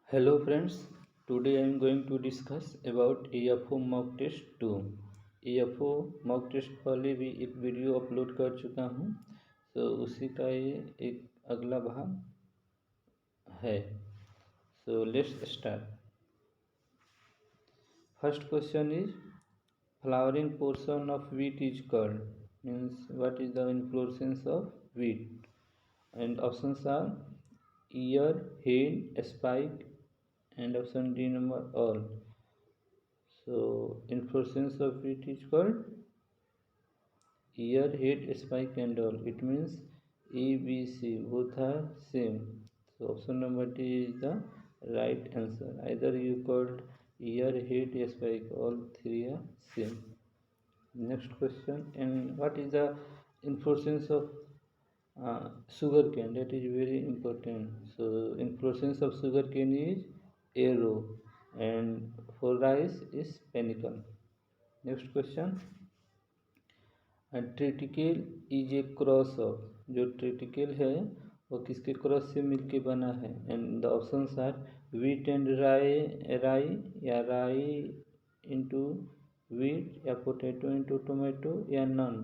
Hello friends, today I am going to discuss about AFO mock test 2। AFO mock test पहले भी एक video upload कर चुका हूँ, तो उसी का ये एक अगला भाग है। So let's start. First question is flowering portion of wheat is called, means what is the inflorescence of wheat, and options are ear, head, spike, and option D number all. So inflorescence of wheat is called ear, head, spike, and all. It means A, B, C both are same. So option number D is the right answer. Either you called ear, head, spike, all three are same. Next question, and what is the inflorescence of sugar cane? That is very important. So inflorescence of sugar cane is arrow, and for rice is panicle. Next question, triticale is a cross of, जो triticale है वो किसके cross से मिलके बना है? And the options are wheat and rye, rye या rye into wheat या पोटैटो इंटू टोमेटो या none.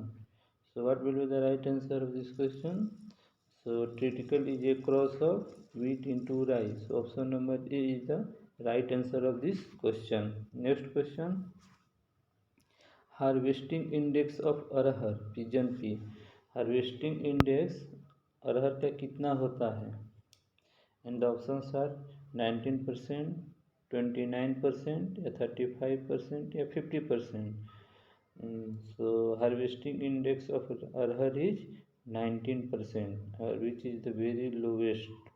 So what will be the right answer of this question? So triticale is a cross of wheat into rye. So option number A is the right answer of this question. Next question, harvesting index of arhar pigeon pea, harvesting index arhar का कितना होता है? And the options are 19%, 29% या 35% या 50%। So harvesting index of arhar is 19%, which is the very lowest,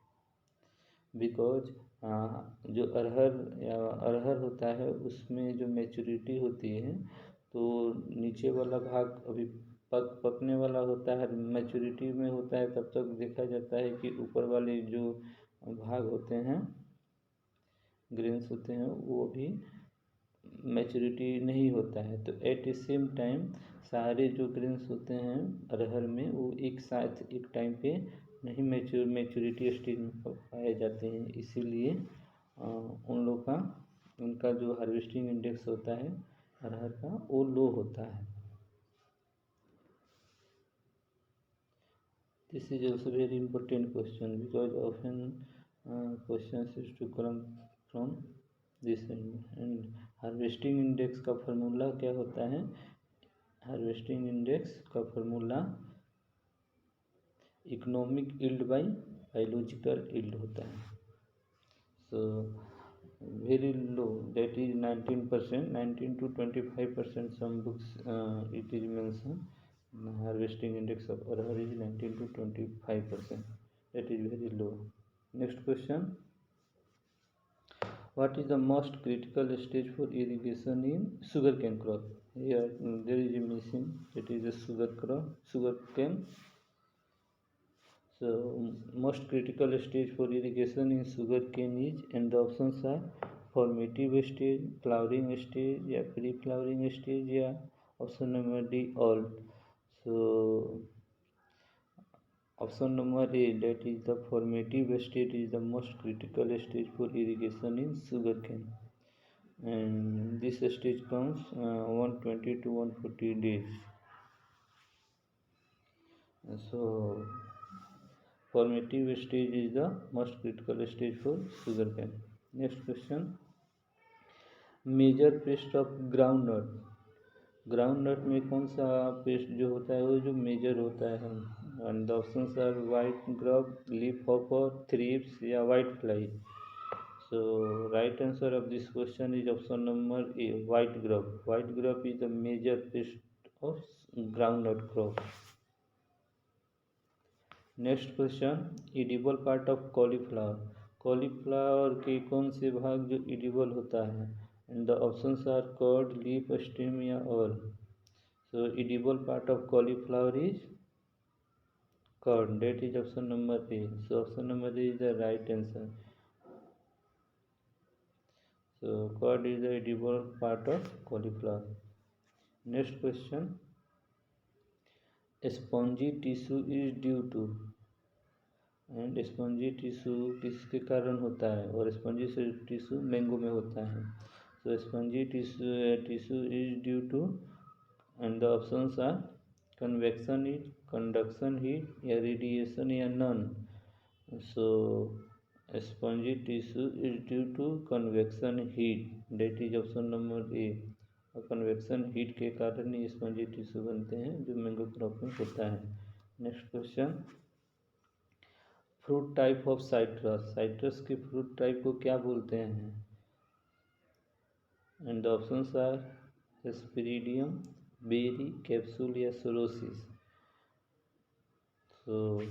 because जो अरहर होता है उसमें जो मैच्योरिटी होती है, तो नीचे वाला भाग अभी पकने वाला होता है, मैच्योरिटी में होता है, तब तक देखा जाता है कि ऊपर वाले जो भाग होते हैं, ग्रेन्स होते हैं, वो भी मैच्योरिटी नहीं होता है। तो एट द सेम टाइम सारे जो ग्रेन्स होते हैं अरहर में वो एक साथ एक टाइम पे नहीं मैच्योरिटी स्टेज में पाए जाते हैं, इसीलिए उन लोग का उनका जो हार्वेस्टिंग इंडेक्स होता है अरहर का वो लो होता है। This is also very important question because often question is to come from this and harvesting index का फार्मूला क्या होता है? हार्वेस्टिंग इंडेक्स का formula economic yield by biological yield होता है। So very low, that is 19%, 19 to 25%, some books it is mentioned harvesting index of arhar is 19 to 25%, that is very low. Next question, what is the most critical stage for irrigation in sugarcane crop? Here there is a missing, that is a sugarcane. So most critical stage for irrigation in sugarcane is, and the options are formative stage, flowering stage या pre flowering stage या option number D all. So option number A, that is the formative stage, is the most critical stage for irrigation in sugarcane, and this stage comes 120 to 140 days. So formative stage is the most critical stage for sugarcane. Next question, major pest of groundnut, groundnut में कौन सा paste जो होता है वो जो major होता है? And the options are white grub, leaf hopper, thrips या white fly. So right answer of this question is option number A, white grub. White grub is the major pest of groundnut crop. Next question, edible part of cauliflower, cauliflower के कौन से भाग जो edible होता है? And the options are curd, leaf, stem या all. So edible part of cauliflower is curd, that is option number A. So option number A is the right answer. So curd is the edible part of cauliflower. Next question, spongy tissue is due to, and spongy tissue किसके कारण होता है, और spongy tissue mango में होता है। So spongy tissue is due to, and the options are convection heat, conduction heat या radiation या none. So spongy tissue is due to convection heat, that is option number A. और convection heat के कारण ही spongy tissue बनते हैं जो mango crop में होता है। Next question, fruit type of citrus, citrus के फ्रूट टाइप को क्या बोलते हैं, and the options are hesperidium, berry, capsule या sorosis. So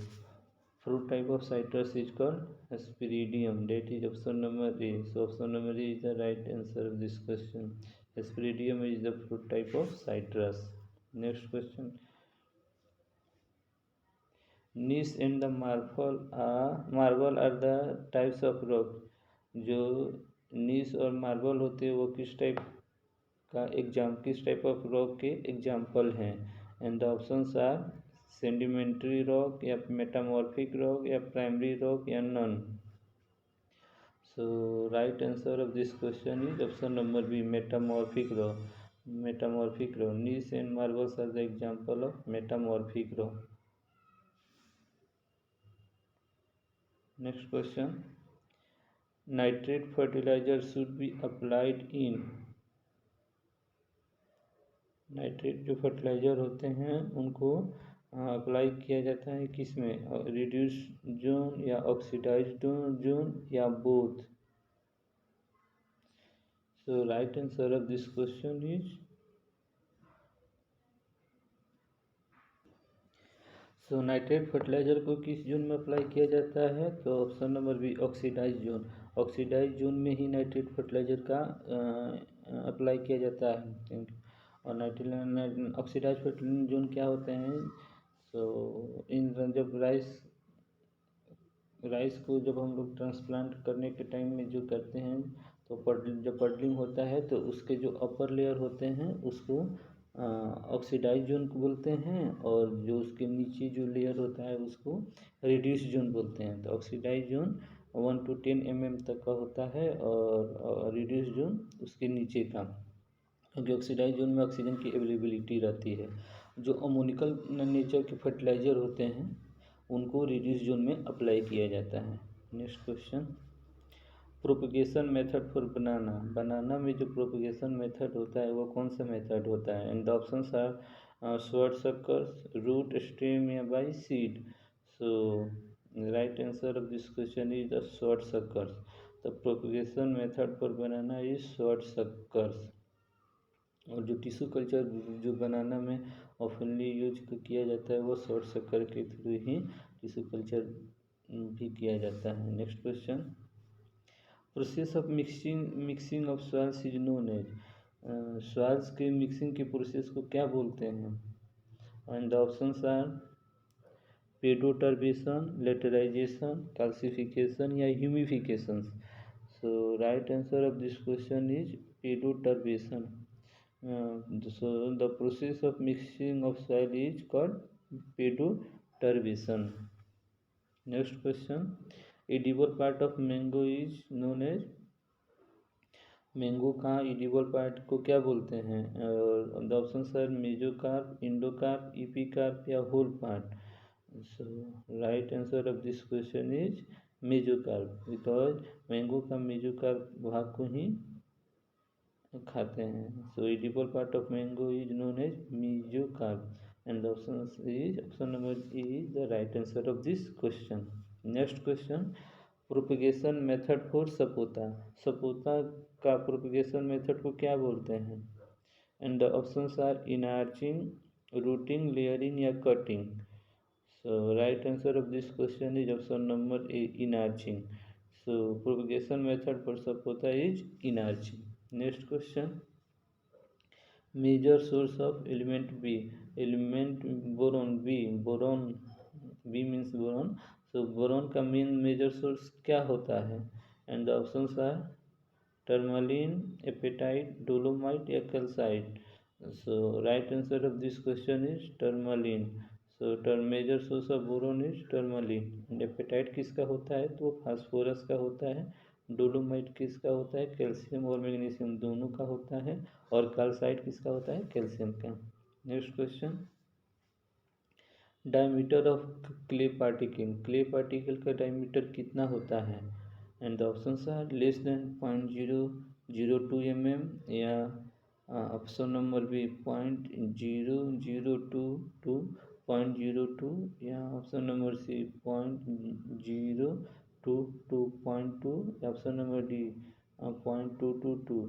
fruit type of citrus is called Hesperidium, that is option number A. So option number A is the right answer of this question. Hesperidium is the fruit type of citrus. Next question, gneiss and the marble are the types of rock. जो gneiss और marble होते हैं वो किस type of rock के example हैं, and the options are sedimentary rock या metamorphic rock या प्राइमरी रॉक या none. So right answer of this question is option number B, metamorphic rock. Metamorphic rock, gneiss and marbles are the example of metamorphic rock. Next question, nitrate fertilizer should be applied in, nitrate जो fertilizer होते हैं उनको apply किया जाता है किस में, reduce zone या ऑक्सीडाइज्ड जोन या both. So right answer of this question is, so nitrate fertilizer को किस जोन में अप्लाई किया जाता है, तो option number B, oxidize zone. Oxidize zone में ही नाइट्रेट फर्टिलाइजर का अप्लाई किया जाता है। और नाइट्रेट ऑक्सीडाइज फर्टिलाइजर जोन क्या होते हैं, तो इन जब राइस को जब हम लोग ट्रांसप्लांट करने के टाइम में जो करते हैं, तो जब पडलिंग होता है तो उसके जो अपर लेयर होते हैं उसको ऑक्सीडाइज जोन को बोलते हैं, और जो उसके नीचे जो लेयर होता है उसको रिड्यूस जोन बोलते हैं। तो ऑक्सीडाइज जोन 1 to 10 mm तक का होता है और रिड्यूस जोन उसके नीचे का, क्योंकि ऑक्सीडाइज जोन में ऑक्सीजन की अवेलेबिलिटी रहती है। जो अमोनिकल नेचर के फर्टिलाइजर होते हैं उनको रिड्यूस जोन में अप्लाई किया जाता है। Next question, propagation method for banana, banana में जो प्रोपगेशन मेथड होता है वो कौन सा मेथड होता है, and the options are short suckers, root, stem या by seed. So right answer of this question is the short suckers. The propagation method for banana is short suckers. और जो टिश्यू कल्चर जो बनाना में ऑफनली use किया जाता है वो short सक्कर के थ्रू ही टिश्यू कल्चर भी किया जाता है। Next question, process of mixing of soils is known as, soils के मिक्सिंग के प्रोसेस को क्या बोलते हैं, and the options are pedoturbation, laterization, calcification या humification. So right answer of this question is pedoturbation. So the process of mixing of soil is called pedoturbation. Next question, edible part of mango is known as, mango का edible part को क्या बोलते हैं, और the options are mesocarp, endocarp, epicarp या whole part. So right answer of this question is mesocarp, because mango का mesocarp भाग को ही खाते हैं। So edible part of mango is known as mesocarp, and option number A is the right answer of this question. Next question, propagation method for sapota, sapota का propagation method को क्या बोलते हैं, and the options are inarching, rooting, layering या cutting. So right answer of this question is option number A, inarching. So propagation method for sapota is inarching. Next question, major source of element B, element boron B, boron B means boron. So boron का main major source क्या होता है, and the options are tourmaline, apatite, dolomite या calcite. So right answer of this question is tourmaline. So term major source of boron is tourmaline. Apatite किसका होता है, तो phosphorus का होता है। डोलोमाइट किसका होता है, कैल्शियम और मैग्नीशियम दोनों का होता है। और कैल्साइट किसका होता है, कैल्शियम का। Next question, diameter of clay particle का डायमीटर कितना होता है। And the options are less than 0.002 mm, या ऑप्शन नंबर बी 0.002 टू 0.02, या option number C 0.02 to 2.2, option number D 0.222।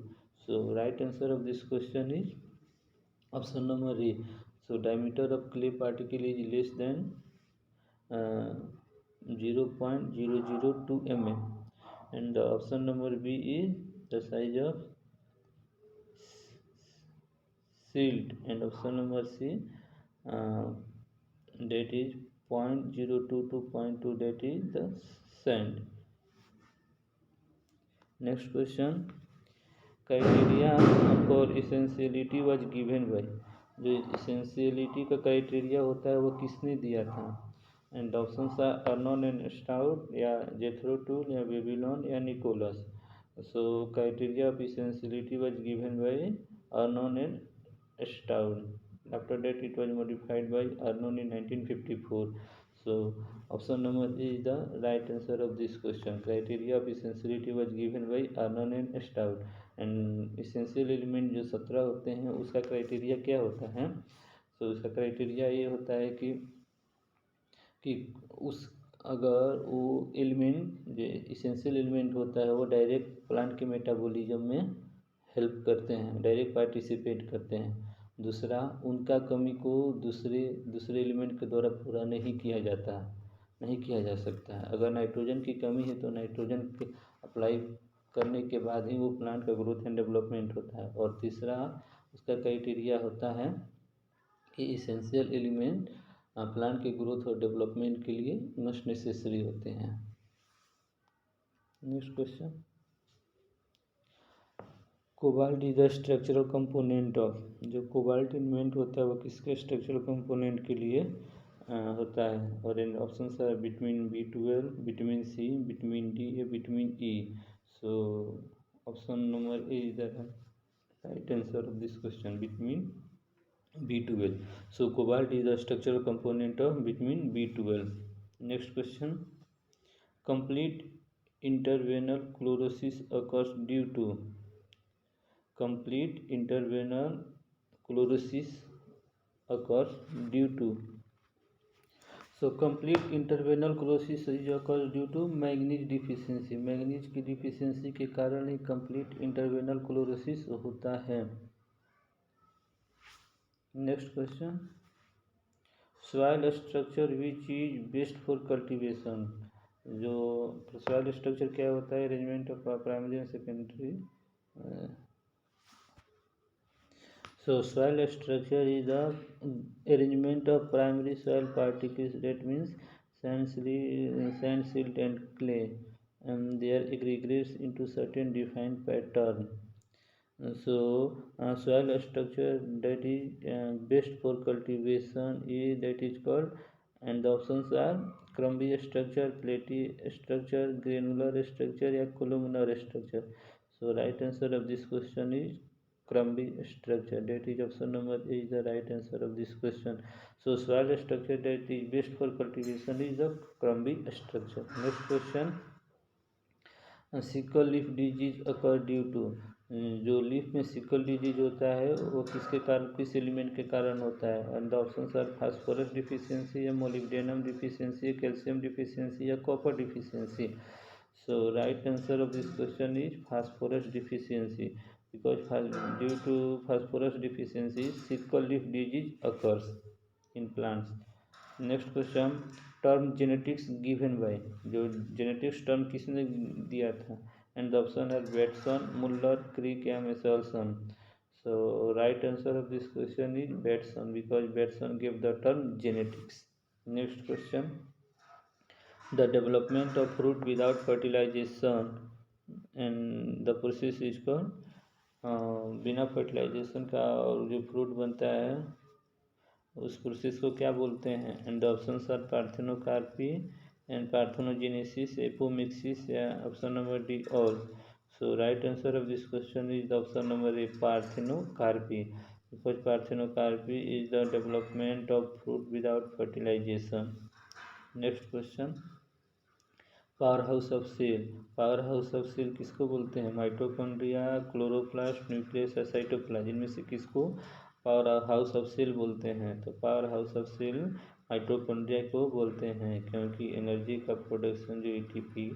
So right answer of this question is option number A. So diameter of clay particle is less than 0.002 mm, and the option number B is the size of silt, and option number C that is 0.02 to 0.2, that is the sand. Next question, criteria for essentiality was given by, जो essentiality का criteria होता है वो किसने दिया था। And options are Arnon and Stout, या Jethro Tull, या बेबीलोन, या Nicholas. So criteria of essentiality was given by Arnon and Stout. After that it was modified by Arnon in 1954। So option number A is the right answer of this question. Criteria of essentiality was given by Arnon and Stout. And essential element जो 17 होते हैं उसका criteria क्या होता है, तो उसका criteria ये होता है कि उस अगर वो एलिमेंट जो इसेंशियल एलिमेंट होता है वो डायरेक्ट प्लांट के मेटाबॉलिज्म में हेल्प करते हैं, डायरेक्ट पार्टिसिपेट करते हैं। दूसरा, उनका कमी को दूसरे एलिमेंट के द्वारा पूरा नहीं किया जा सकता है। अगर नाइट्रोजन की कमी है तो नाइट्रोजन के अप्लाई करने के बाद ही वो प्लांट का ग्रोथ एंड डेवलपमेंट होता है। और तीसरा उसका क्राइटेरिया होता है कि इसेंशियल एलिमेंट प्लांट के ग्रोथ और डेवलपमेंट के लिए मस्ट नेसेसरी होते हैं। Next question, cobalt is the structural component of, जो कोबाल्ट एलिमेंट होता है वो किसके स्ट्रक्चरल कंपोनेंट के लिए होता है। और इन ऑप्शंस है vitamin B12, vitamin C, vitamin D, या vitamin E. So option number A is the right answer of this question, vitamin B12. So cobalt is the structural component of vitamin B12. Next question, complete intervenal chlorosis occurs due to, complete intervenal chlorosis occurs due to, so complete intervenal chlorosis occurs due to manganese deficiency. Manganese की deficiency के कारण ही complete intervenal chlorosis होता है। Next question, soil structure which is best for cultivation, जो soil structure क्या होता है, arrangement of primary and secondary. So soil structure is the arrangement of primary soil particles, that means sand, silt and clay, and they are aggregates into certain defined pattern. So soil structure that is best for cultivation is, that is called, and the options are crumbly structure, platy structure, granular structure, या columnar structure. So right answer of this question is crumbly structure, that is option number A is the right answer of this question. So soil structure that is best for cultivation is the crumbly structure. Next question, sickle leaf disease occur due to, जो leaf में sickle disease होता है वो किसके कारण, किस element के कारण होता है। And the options are phosphorus deficiency, या मोलिब्डेनम डिफिशियंसी, कैल्शियम डिफिशियंसी, या copper deficiency. So right answer of this question is phosphorus deficiency, because due to phosphorus deficiency sickle leaf disease occurs in plants. Next question, term genetics given by, जो genetics term किसने दिया था। And the option are Bateson, Muller, Crick, या Meselson. So right answer of this question is Bateson, because Bateson give the term genetics. Next question, the development of fruit without fertilization, and the process is called, बिना fertilization का और जो fruit बनता है उस process को क्या बोलते हैं? And options are parthenocarpy and parthenogenesis, apomixis, या option number D all. So right answer of this question is option number A, parthenocarpy, because parthenocarpy is the development of fruit without fertilization. Next question, power house of cell. Power house of cell किसको बोलते हैं? Mitochondria, chloroplast, nucleus या cytoplasm, इनमें से किसको power house of cell बोलते हैं? तो power house of cell mitochondria को बोलते हैं, क्योंकि एनर्जी का प्रोडक्शन जो एटीपी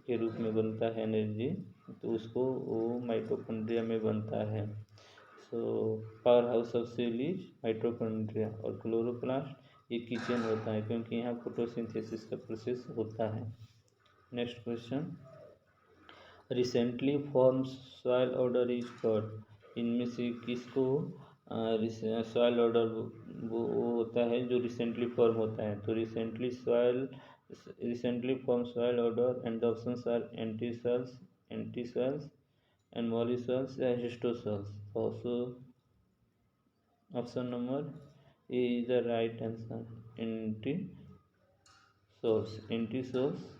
के रूप में बनता है एनर्जी, तो उसको वो माइटोकॉन्ड्रिया में बनता है। So power house of cell is mitochondria. और क्लोरोप्लास्ट ये किचन होता है, क्योंकि यहाँ फोटोसिंथेसिस का प्रोसेस होता है। Next question, recently form soil order is called. इनमें से किसको सॉइल ऑर्डर वो होता है जो रिसेंटली फॉर्म होता है? तो recently form soil order and options are entisols and mollisols या histosols. Also option number A is the right answer, entisols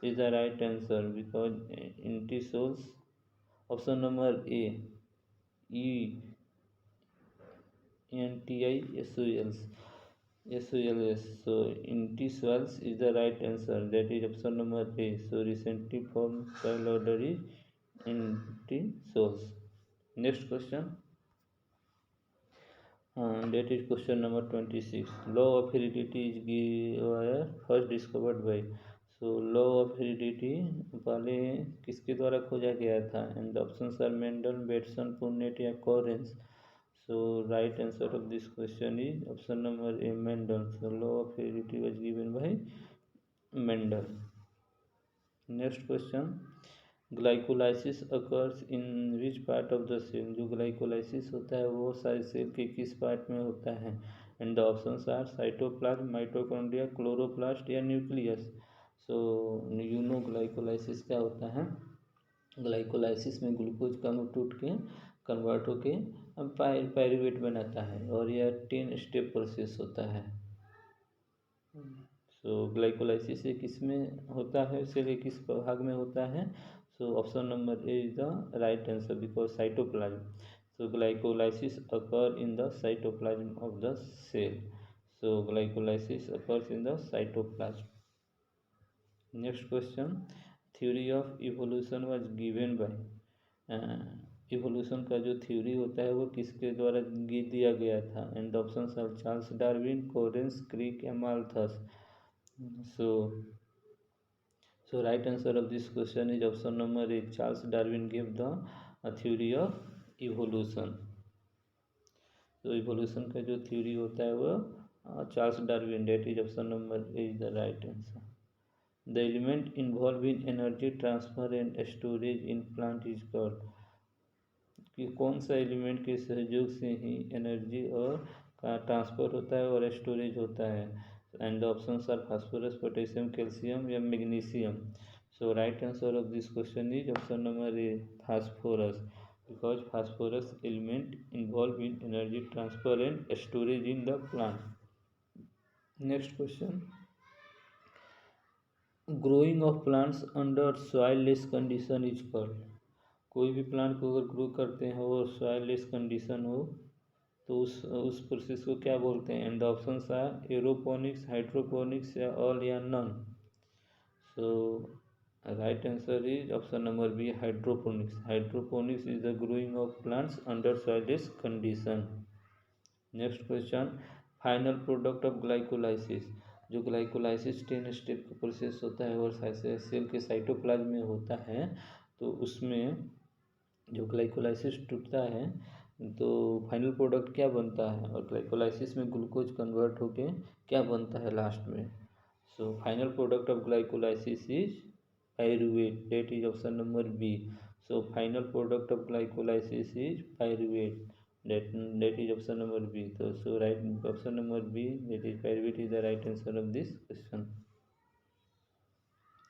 is the right answer, because antisols, option number A, antisols, so antisols is the right answer, that is option number A. So recently formed soil order is antisols. Next question, that is question number 26. Law of heredity is first discovered by। So law of heredity पहले किसके द्वारा खोजा गया था? And options are Mendel, Bateson, Punnett या Correns. So right answer of this question is option number A, Mendel. So law of heredity was given by Mendel. Next question, glycolysis occurs in which part of the cell. जो glycolysis होता है वो सारे cell के किस part में होता है? And the options are cytoplasm, mitochondria, chloroplast या न्यूक्लियस। सो ग्लाइकोलाइसिस क्या होता है? ग्लाइकोलाइसिस में ग्लूकोज का टूट के कन्वर्ट होके पायरुवेट बनाता है, और यह 10 स्टेप प्रोसेस होता है। सो ग्लाइकोलाइसिस ये किस में होता है? सेल किस भाग में होता है? So option number A is the right answer, because cytoplasm. So glycolysis occur in the cytoplasm of the cell. So glycolysis occurs in the cytoplasm. Next question, theory of evolution was given by. Evolution का जो theory होता है वो किसके द्वारा दिया गया था? And options are Charles Darwin, Correns, Crick या Malthus. So right answer of this question is option number A, Charles Darwin give the theory of evolution. तो इवोल्यूशन का जो थ्योरी होता है वो Charles Darwin, that is option number A is the right answer. The element involved in energy transfer and storage in plant is called। कि कौन सा element के सहयोग से ही एनर्जी और का ट्रांसफर होता है और स्टोरेज होता है? And the options are phosphorus, potassium, calcium या magnesium. So right answer of this question is option number A, phosphorus, because phosphorus element involve in energy transfer and storage in the plant. Next question, growing of plants under soilless condition is called. कोई भी plant को अगर grow करते हैं और soilless condition हो तो उस प्रोसेस को क्या बोलते हैं? And the options are aeroponics, hydroponics या ऑल या none. So right answer is option number B, hydroponics. Hydroponics is the growing of plants under soilless condition. Next question, final product of glycolysis. जो glycolysis 10 step का process होता है और cell के cytoplasm में होता है, तो उसमें जो ग्लाइकोलाइसिस टूटता है तो फाइनल प्रोडक्ट क्या बनता है? और ग्लाइकोलाइसिस में ग्लूकोज कन्वर्ट होके क्या बनता है लास्ट में? So final product of glycolysis is pyruvate, that is option number B. So final product of glycolysis is pyruvate, that is option number B. So right option number B, that is pyruvate, is the right answer of this question.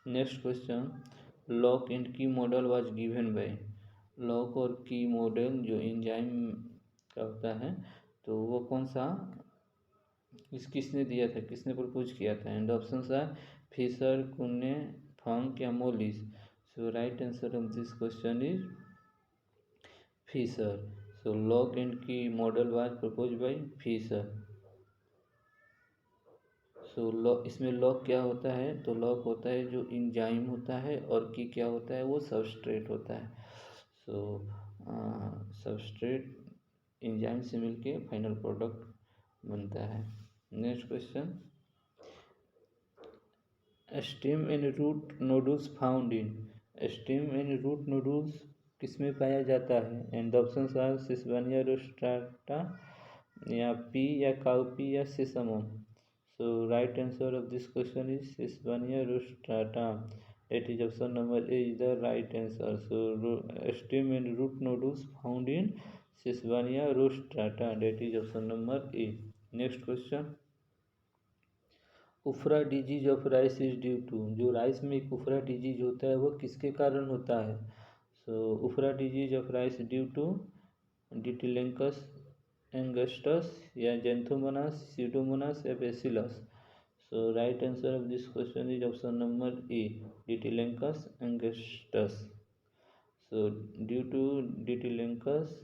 Next question, lock and key model was given by। Lock और की model जो enzyme का होता है तो वो कौन सा इस किसने दिया था, किसने प्रपोज किया था? And option are Fisher, Kuhne, Funk या Molisch. So right answer of this question is Fisher. So lock and key model was proposed by Fisher. So lock, इसमें लॉक क्या होता है? तो लॉक होता है जो इंजाइम होता है, और की क्या होता है? वो सबस्ट्रेट होता है. सो सबस्ट्रेट इंजाइम से मिलके फाइनल प्रोडक्ट बनता है. Next question, stem and root nodules found in. Stem and root nodules किसमें पाया जाता है? And options are Sesbania rostrata, या पी, या काउपी, या sesamum. So right answer of this question is Sesbania rostrata. That is option number A is the right answer. So stem and root nodules found in Sesbania rostrata. That is option number A. Next question. Ufra disease of rice is due to. जो rice में एक उफरा disease होता है वो किसके कारण होता है? So ufra disease of rice due to Ditylenchus angustus, या जेंथोमोनास, सीडोमोनास, या Bacillus. So right answer of this question is option number A, Ditilencus angustus. So due to Ditilencus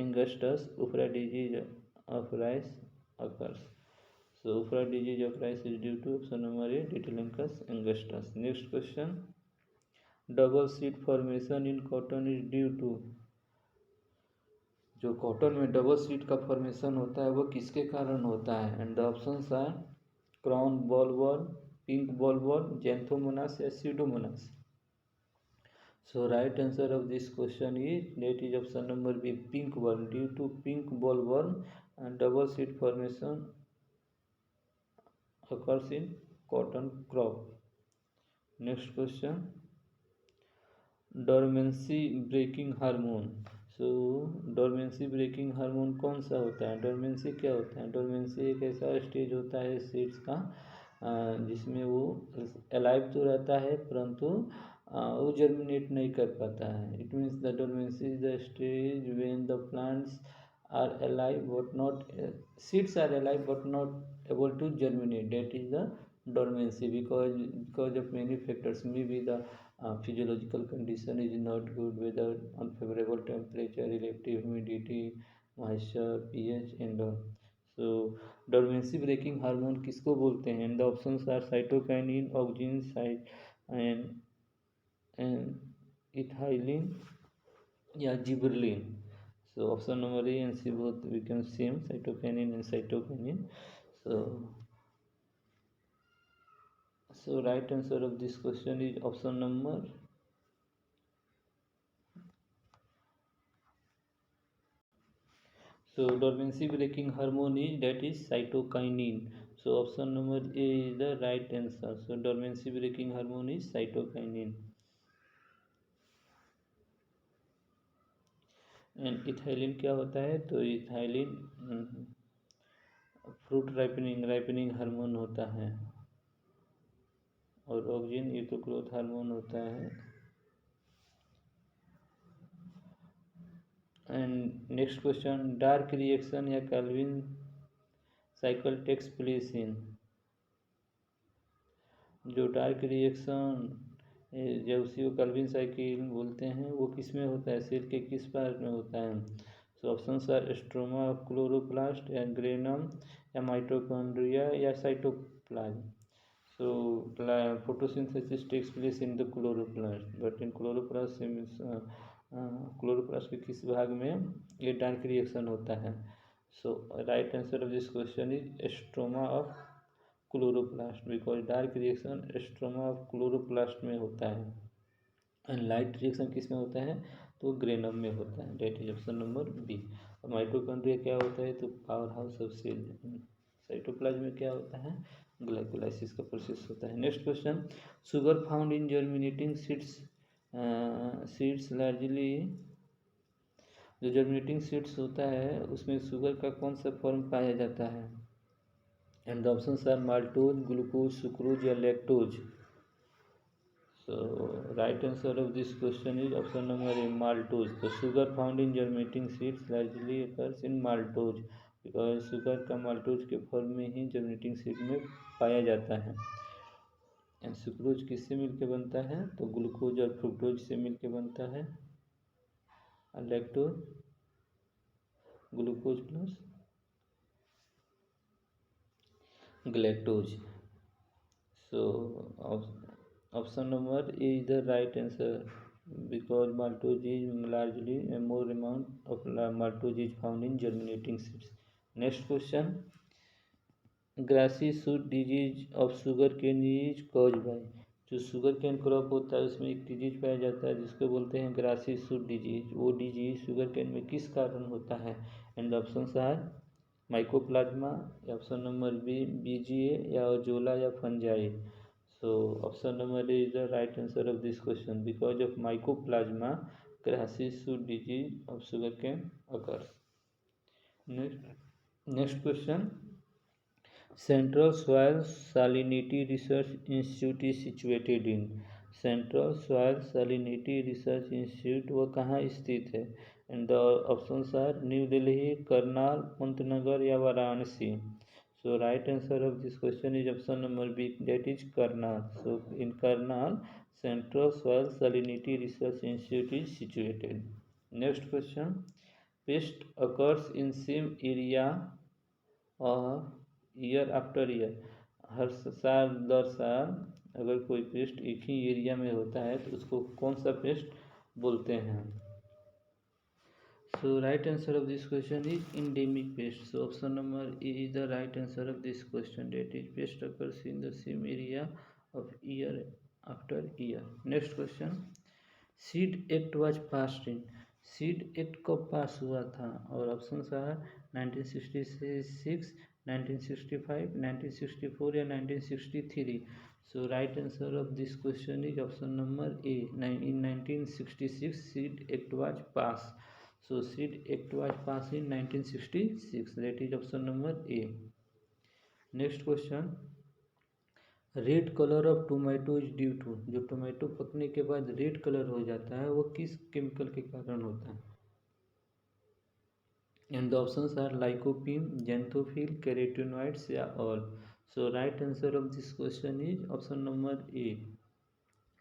angustus, Ufra disease of rice occurs. So Ufra disease of rice is due to option number A, Ditilencus angustus. Next question, double seed formation in cotton is due to. जो cotton में double seed का formation होता है वो किसके कारण होता है? And the options are crown bollworm, pink bollworm, Xanthomonas, या Pseudomonas. So right answer of this question is that is option number B, pink boll. Due to pink bollworm and double seed formation occurs in cotton crop. Next question, dormancy breaking hormone. So dormancy breaking hormone कौन सा होता है? Dormancy क्या होता है? Dormancy एक ऐसा stage होता है सीड्स का जिसमें वो अलाइव तो रहता है परंतु वो जर्मिनेट नहीं कर पाता है. It means the dormancy is the stage when the plants are alive but not, seeds are alive but not able to germinate. That is the dormancy because of many factors. Maybe the physiological condition is not good, whether unfavorable temperature, relative humidity, moisture, pH and all. So dormancy breaking hormone किसको बोलते हैं? And the options are cytokinin, auxin, and ethylene या gibberellin. So option number A and C both become same, cytokinin and cytokinin. So right answer of this question is option number so dormancy breaking hormone is that is cytokinin. So option number A is the right answer. So dormancy breaking hormone is cytokinin. And ethylene क्या होता है? तो ethylene fruit ripening hormone होता है, और auxin ये तो growth hormone होता है. And next question, dark reaction या Calvin cycle takes place in. जो डार्क रिएक्शन जब उसी को कैल्विन साइकिल बोलते हैं वो किस में होता है? सेल के किस पार्ट में होता है? So option are stroma of chloroplast, या ग्रेनम, या माइटोकॉन्ड्रिया, या cytoplasm. So photosynthesis takes place in the chloroplast, but in chloroplast के किस भाग में ये डार्क रिएक्शन होता है? So right answer of this question is stroma of chloroplast, because dark reaction stroma of chloroplast में होता है, एंड लाइट रिएक्शन किस में होता है? तो ग्रेनम में होता है. That is option number B. और माइटोकॉन्ड्रिया क्या होता है? तो power house of cell. Cytoplasm में क्या होता है? ग्लाइकोलाइसिस का प्रोसेस होता है. Next question, sugar found in germinating seeds largely. जो जर्मिनेटिंग सीड्स होता है उसमें शुगर का कौन सा फॉर्म पाया जाता है? And the options are maltose, glucose, sucrose, या lactose. So right answer of this question is option number A, maltose. तो sugar found in germinating seeds largely occurs in maltose. Because sugar का maltose के form में ही germinating seed में पाया जाता है। एंड सुक्रोज किससे मिलकर बनता है? तो ग्लूकोज और फ्रुक्टोज से मिलकर बनता है। Lactose glucose plus galactose. So option number A is the right answer because maltose is largely a more amount of maltose is found in germinating seeds. Next question. Grassy shoot disease of sugarcane is caused by। जो sugar cane crop होता है उसमें एक disease पाया जाता है जिसको बोलते हैं ग्रासी सूट डिजीज। वो डिजीज शुगर कैन में किस कारण होता है? And option are mycoplasma, option number B BGA, या ओजोला, या fungi. So option number A is the right answer of this question because of mycoplasma grassy shoot disease of sugar cane occurs. Next question. Central soil salinity research institute is situated in. Central soil salinity research institute वो कहाँ स्थित है? And the options are New Delhi, Karnal, Pantnagar, या Varanasi. So right answer of this question is option number B, that is Karnal. So in Karnal central soil salinity research institute is situated. Next question. Pest occurs in same area year after year. हर साल दर साल अगर कोई paste एक ही area में होता है तो उसको कौन सा पेस्ट बोलते हैं? So right answer of this question is endemic pest. So option number A is the right answer of this question, that is pest occurs in the same area of year after year. Next question. Seed act was passed in. Seed act कब pass हुआ था? और option है 1966, 1965, 1964, या 1963। So right answer of this question is option number A, in 1966 seed act was pass. So seed act was pass in 1966, that is option number A. Next question. Red colour of tomato is due to. जो tomato पकने के बाद red colour हो जाता है वो किस chemical के कारण होता है? And the options are lycopene, xanthophyll, carotenoids, या all. So right answer of this question is option number A,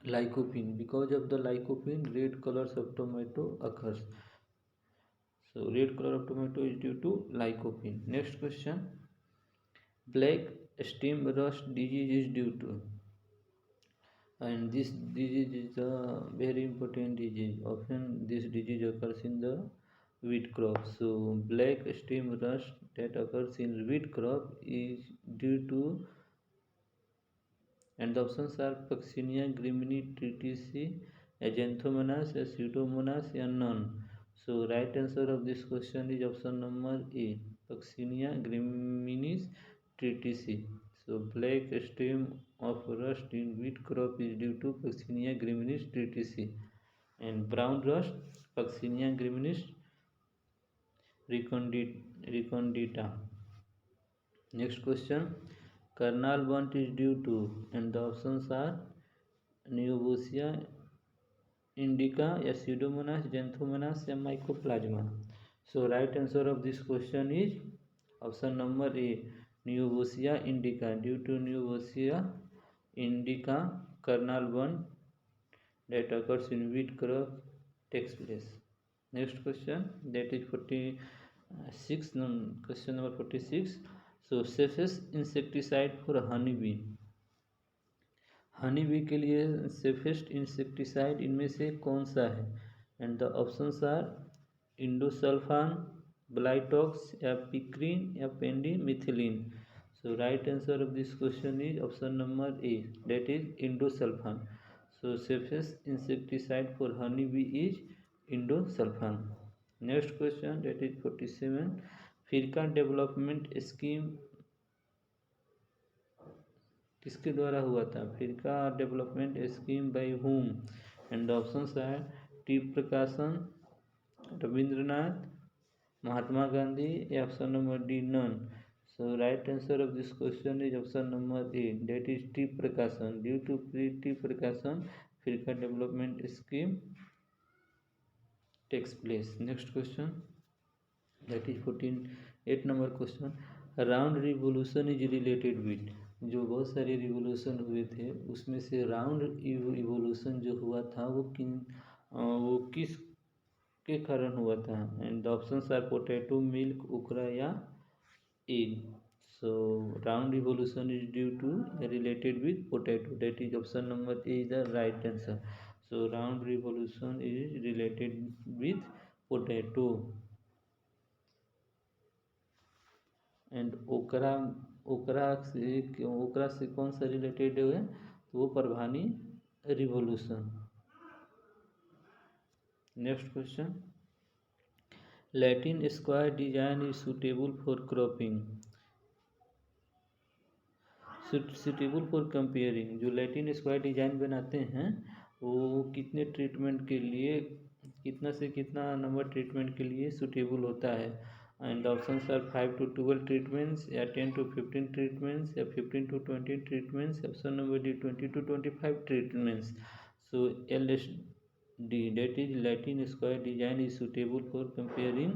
lycopene. Because of the lycopene red colours of tomato occurs. So red colour of tomato is due to lycopene. Next question. Black stem rust disease is due to, and this disease is a very important disease. Often this disease occurs in the wheat crop. So black stem rust that occurs in wheat crop is due to, and the options are Puccinia graminis triticale, Xanthomonas, Pseudomonas, and none. So right answer of this question is option number A, Puccinia graminis triticale. So black stem of rust in wheat crop is due to Puccinia graminis triticale, and brown rust Puccinia graminis recondita. Next question. Kernel burnt is due to, and the options are Neobosia indica, या Pseudomonas, Xanthomonas, या Mycoplasma. So right answer of this question is option number A, Neobosia indica. Due to Neobosia indica, kernel burn that occurs in wheat crop takes place. Next question, that is 46, question number 46. So safest insecticide for honey bee। Honey bee के लिए safest insecticide इनमें से कौन सा है? And the options are endosulfan, blitox, या picrin, या pendimethalin. So right answer of this question is option number A, that is endosulfan. So safest insecticide for honey bee is endosulfan. Next question, that is 47। Firka development scheme किसके द्वारा हुआ था? Firka development scheme by whom? And the options है T Prakasam, Rabindranath, महात्मा गांधी, या option number D none. So right answer of this question is option number A, that is T Prakasam. Due to T Prakasam Firka development scheme takes place. Next question. That is 8 number question, round revolution is related with, जो बहुत सारे revolution हुए थे उसमें से round revolution जो हुआ था वो किस के कारण हुआ था, and the options are potato, milk, okra या egg. So round evolution is due to related with potato. That is option number A is the right answer. So round revolution is related with potato. And okra से कौन सा related है, तो वो Parbhani revolution. Next question, Latin square design is suitable for cropping, suitable for comparing, जो Latin square design बनाते हैं वो कितने ट्रीटमेंट के लिए, कितना से कितना नंबर ट्रीटमेंट के लिए सुटेबल होता है, and options are 5 to 12 treatments, या 10 to 15 ट्रीटमेंट्स, या 15 to 20 treatments, option number D 20 to 25 treatments. So L S D, that is Latin square design is suitable for comparing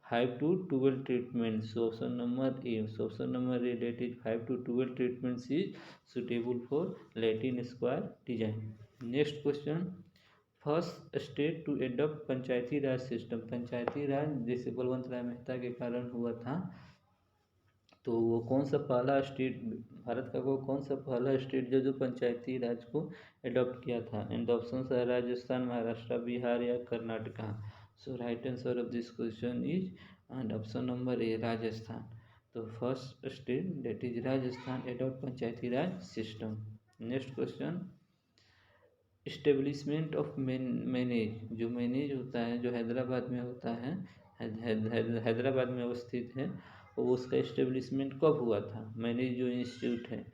5 to 12 treatments. So option number A. So option number A, that is 5 to 12 treatments is suitable for Latin square design. Next question, first state to adopt panchayati raj system, panchayati raj जैसे बलवंत राय मेहता के कारण हुआ था, तो वो कौन सा पहला स्टेट, भारत का वो कौन सा पहला स्टेट जो पंचायती राज को एडॉप्ट किया था, एंड ऑप्शन है राजस्थान, महाराष्ट्र, बिहार या Karnataka. So right answer of this question is and option number A, Rajasthan. तो first state that is Rajasthan adopt panchayati raj system. Next question, establishment of manage, जो मैनेज होता है जो हैदराबाद में होता है, हैदराबाद में अवस्थित है, वो उसका इस्टेब्लिशमेंट कब हुआ था, मैनेज जो इंस्टीट्यूट है,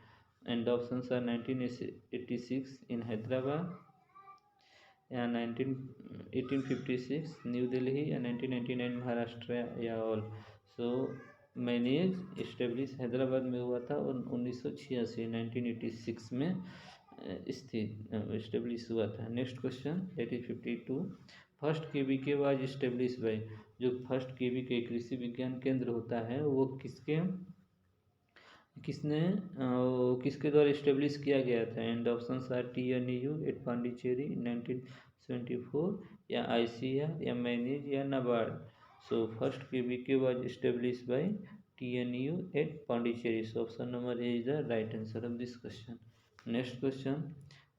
एंड ऑप्शन आर 1986 इन हैदराबाद, या 1856 न्यू दिल्ली, या 1999 महाराष्ट्र, या ऑल। सो मैनेज इस्टेब्लिश हैदराबाद में हुआ था और 1986 1986 में स्थित इस्टेब्लिश हुआ था। Next question that is 52, first KVK was established bye, जो फर्स्ट KVK कृषि विज्ञान केंद्र होता है वो किसके द्वारा इस्टेब्लिश किया गया था, and options are TNU at Pondicherry 1974, या ICAR, या मैनेज, या NABARD. So first KVK was established by TNU at Pondicherry. So option number A is the right answer of this question. Next question,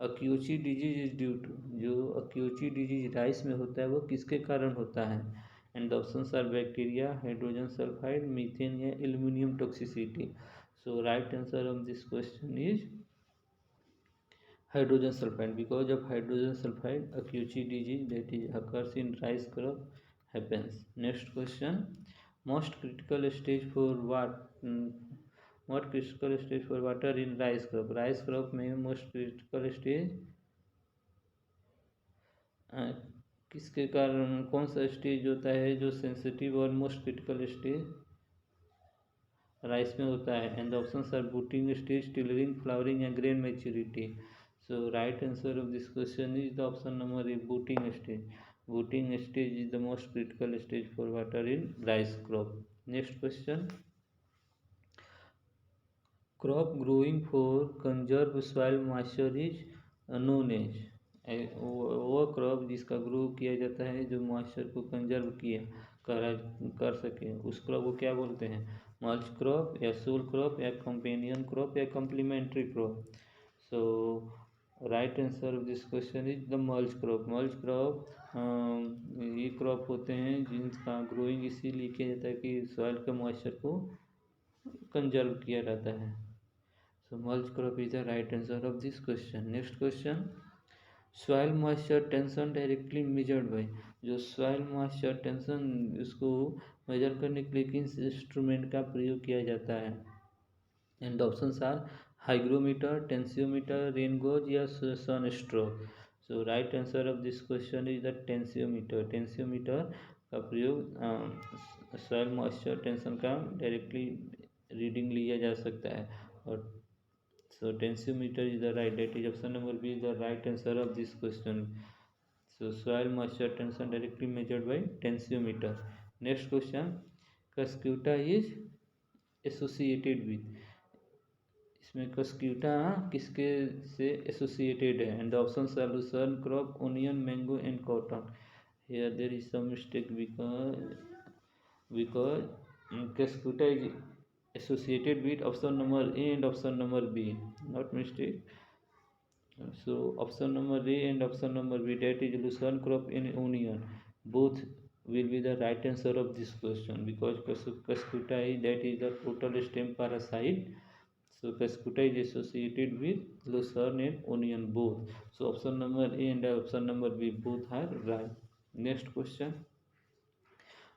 akiochi disease is due to, जो akiochi disease rice में होता है वो किसके कारण होता है, and options are bacteria, hydrogen sulphide, methane, या aluminium toxicity. So right answer of this question is hydrogen sulphide, because of hydrogen sulphide akiochi disease that is occurs in rice crop happens. Next question, most critical stage for what critical stage for water in rice crop, rice crop में most critical stage किसके कारण, कौन सा stage होता है जो sensitive और most critical stage rice में होता है, and options are booting stage, tillering, flowering, या grain maturity. So right answer of this question is the option number A, booting stage. Booting stage is the most critical stage for water in rice crop. Next question, crop growing for conserve soil moisture is known as, वो crop जिसका grow किया जाता है जो moisture को conserve कर सके, उस क्रॉप को क्या बोलते हैं, मल्च क्रॉप, या सोल क्रॉप, या कंपेनियन क्रॉप, या complementary crop. So right answer of this question is the mulch crop. Mulch crop ये क्रॉप होते हैं जिनका ग्रोइंग इसीलिए किया जाता है कि सॉइल के मॉइस्चर को कंजर्व किया रहता है। So mulch crop is the right answer of this question. Next question, soil moisture tension directly measured by, जो soil moisture tension इसको मेजर करने के लिए किस इंस्ट्रूमेंट का प्रयोग किया जाता है, and options are hygrometer, tensiometer, rain gauge, या sun stroke. So right answer of this question is the tensiometer. Tensiometer का प्रयोग सॉइल मॉइस्चर टेंशन का डायरेक्टली रीडिंग लिया जा सकता है, और so tensiometer is the right, that is option number B is the right answer of this question. So soil moisture tension directly measured by tensiometer. Next question, Cuscuta is associated with, इसमें Cuscuta किसके से associated है? And option solution crop onion mango and cotton. Here there is some mistake because Cascuta is associated with option number A and option number B, not mistake. So option number A and option number B, that is Lucerne crop in onion, both will be the right answer of this question, because Cascuta is, that is the total stem parasite. So Cascuta is associated with Lucerne and onion both. So option number A and option number B both are right. Next question.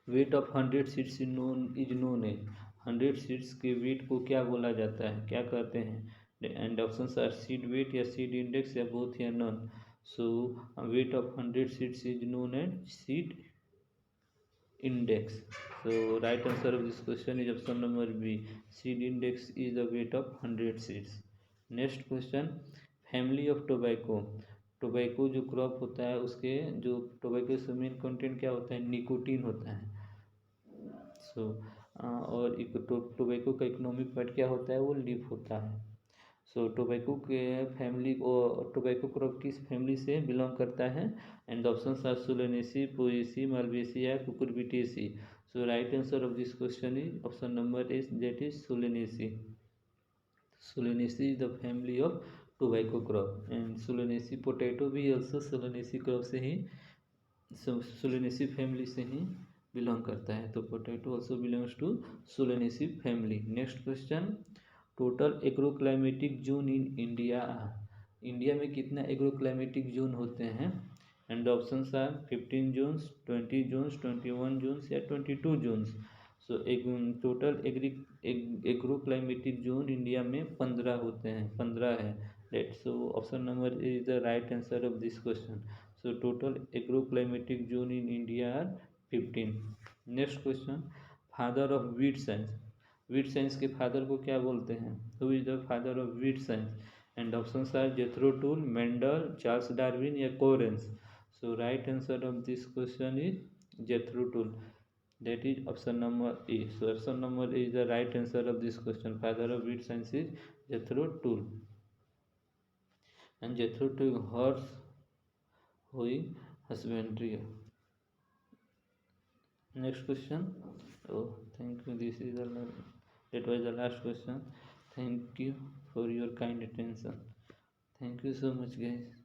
Weight of 100 seeds is known as, 100 seeds के weight को क्या बोला जाता है, क्या कहते हैं? And options are seed weight या सीड इंडेक्स या बोथ या none. So weight of 100 seeds is known as seed index. So right answer of this question is option number B, seed index is the weight of 100 seeds. Next question, family of tobacco, tobacco जो crop होता है उसके जो tobacco से main content क्या होता है? Nicotine होता है। सो और टोबैको का इकोनॉमिक पार्ट क्या होता है? वो लीफ होता है। सो टोबैको के फैमिली को, टोबैको क्रॉप किस फैमिली से बिलोंग करता है? And options are Solanaceae, Poaceae, Malvaceae या Cucurbitaceae. So right answer of this question is option number is, that is Solanaceae. Solanaceae is the family of tobacco crop. And Solanaceae potato भी also Solanaceae crop से ही, Solanaceae family से ही belong करता है। तो potato also belongs to Solanaceae family. Next question, total agroclimatic zone in India, India में कितना agroclimatic zone होते हैं? And options are 15 zones, 20 zones, 21 zones या 22 जोन्स। सो एक टोटल एग्रोक्लाइमेटिक जोन इंडिया में 15 होते हैं, 15 है। That so option number is the right answer of this question. So total agroclimatic zone in India are 15। Next question, father of wheat science, wheat science के father को क्या बोलते हैं? Who is the father of wheat science? And options are Jethro Tull, Mendel, Charles Darwin या Correns. So right answer of this question is Jethro Tull, that is option number A. So option number A is the right answer of this question. Father of wheat science is Jethro Tull. And Jethro Tull horse hoeing husbandry. Next question. Oh, thank you. This is that was the last question. Thank you for your kind attention. Thank you so much, guys.